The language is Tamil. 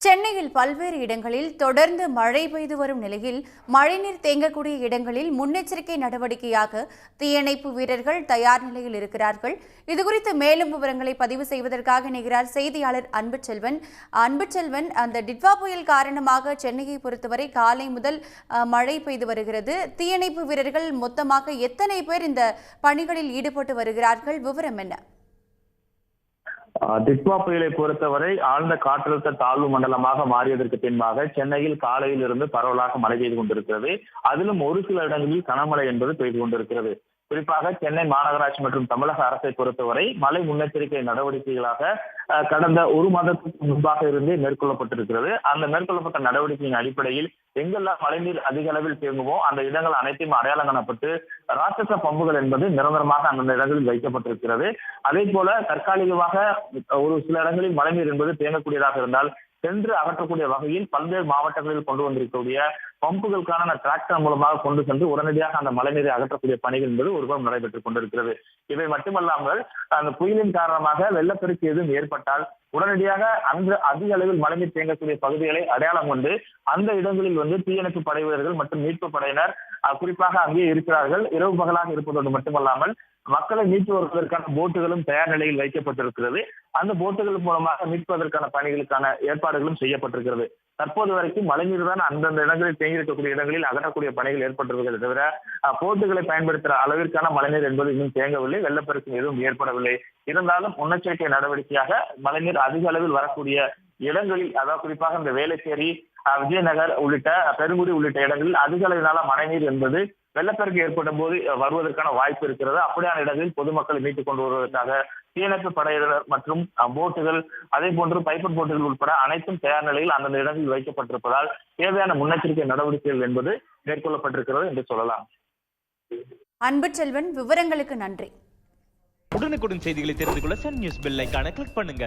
சென்னையில் பல்வேறு இடங்களில் தொடர்ந்து மழை பெய்து வரும் நிலையில் மழைநீர் தேங்கக்கூடிய இடங்களில் முன்னெச்சரிக்கை நடவடிக்கையாக தீயணைப்பு வீரர்கள் தயார் நிலையில் இருக்கிறார்கள். இதுகுறித்து மேலும் விவரங்களை பதிவு செய்வதற்காக இணைகிறார் செய்தியாளர் அன்புச்செல்வன். அந்த டிட்வா புயல் காரணமாக சென்னையை பொறுத்தவரை காலை முதல் மழை பெய்து வருகிறது. தீயணைப்பு வீரர்கள் மொத்தமாக எத்தனை பேர் இந்த பணிகளில் ஈடுபட்டு வருகிறார்கள்? விவரம் என்ன? டிட்வா புயலை பொறுத்தவரை ஆழ்ந்த காற்றழுத்த தாழ்வு மண்டலமாக மாறியதற்கு பின்பாக சென்னையில் காலையில் இருந்து பரவலாக மழை பெய்து கொண்டிருக்கிறது. அதிலும் ஒரு சில இடங்களில் கனமழை என்பது பெய்து கொண்டிருக்கிறது. குறிப்பாக சென்னை மாநகராட்சி மற்றும் தமிழக அரசை பொறுத்தவரை மழை முன்னெச்சரிக்கை நடவடிக்கைகளாக கடந்த ஒரு மாதத்துக்கு முன்பாக இருந்தே மேற்கொள்ளப்பட்டிருக்கிறது. அந்த மேற்கொள்ளப்பட்ட நடவடிக்கையின் அடிப்படையில் எங்கெல்லாம் மழைநீர் அதிக அளவில் தேங்குமோ அந்த இடங்கள் அனைத்தையும் அடையாளம் காணப்பட்டு ராட்சச பம்புகள் என்பது நிரந்தரமாக அந்த இடங்களில் வைக்கப்பட்டிருக்கிறது. அதே போல தற்காலிகமாக ஒரு சில இடங்களில் மழைநீர் என்பது தேங்கக்கூடியதாக இருந்தால் சென்று அகற்றக்கூடிய வகையில் பல்வேறு மாவட்டங்களில் கொண்டு வந்திருக்கக்கூடிய பம்புகளுக்கான டிராக்டர் மூலமாக கொண்டு சென்று உடனடியாக அந்த மழைநீரை அகற்றக்கூடிய பணிகள் என்பது ஒருபுறம் நடைபெற்றுக் கொண்டிருக்கிறது. இவை மட்டுமல்லாமல் அந்த புயலின் காரணமாக வெள்ளப்பெருக்கு எதுவும் ஏற்பட்டால் உடனடியாக அந்த அதிக அளவில் மழைநீர் தேங்கக்கூடிய பகுதிகளை அடையாளம் கொண்டு அந்த இடங்களில் தீயணைப்பு படை வீரர்கள் மற்றும் மீட்பு படையினர் குறிப்பாக அங்கே இருக்கிறார்கள். இரவு பகலாக இருப்பதோடு மட்டுமல்லாமல் மக்களை மீட்டு வருவதற்கான போட்டுகளும் தயார் நிலையில் வைக்கப்பட்டிருக்கிறது. அந்த போட்டுகள் மூலமாக மீட்பதற்கான பணிகளுக்கான ஏற்பாடுகளும் செய்யப்பட்டிருக்கிறது. தற்போது வரைக்கும் மழைநீர் தான் அந்தந்த இடங்களில் தேங்கியிருக்கக்கூடிய இடங்களில் அகற்றக்கூடிய பணிகள் ஏற்பட்டிருக்கிறது தவிர போட்டுகளை பயன்படுத்துகிற அளவிற்கான மழைநீர் என்பது இன்னும் தேங்கவில்லை. வெள்ளப்பெருக்கு எதுவும் ஏற்படவில்லை. இருந்தாலும் முன்னெச்சரிக்கை நடவடிக்கையாக மழைநீர் அதிக அளவில் வரக்கூடிய இடங்களில், அதாவது குறிப்பாக இந்த வேளச்சேரி, விஜயநகர் உள்ளிட்ட பெருங்குடி உள்ளிட்ட இடங்களில் அதிக அளவிலான மழைநீர் என்பது வெள்ளப்பெருக்கு ஏற்பட்ட போது வருவதற்கான வாய்ப்பு இருக்கிறது. அப்படியான இடங்களில் பொதுமக்களை மீட்டுக் கொண்டு வருவதற்காக தீயணைப்பு படையினர் மற்றும் போட்டுகள், அதே போன்று பைப்பர் போட்டுகள் உட்பட அனைத்தும் தயார் நிலையில் அந்தந்த இடங்களில் வைக்கப்பட்டிருப்பதால் தேவையான முன்னெச்சரிக்கை நடவடிக்கைகள் என்பது மேற்கொள்ளப்பட்டிருக்கிறது என்று சொல்லலாம். அன்புச்செல்வன், விவரங்களுக்கு நன்றி. உடனுக்குடன் செய்திகளை தெரிந்து கொள்ள சன் நியூஸ் பெல் ஐகானை கிளிக் பண்ணுங்க.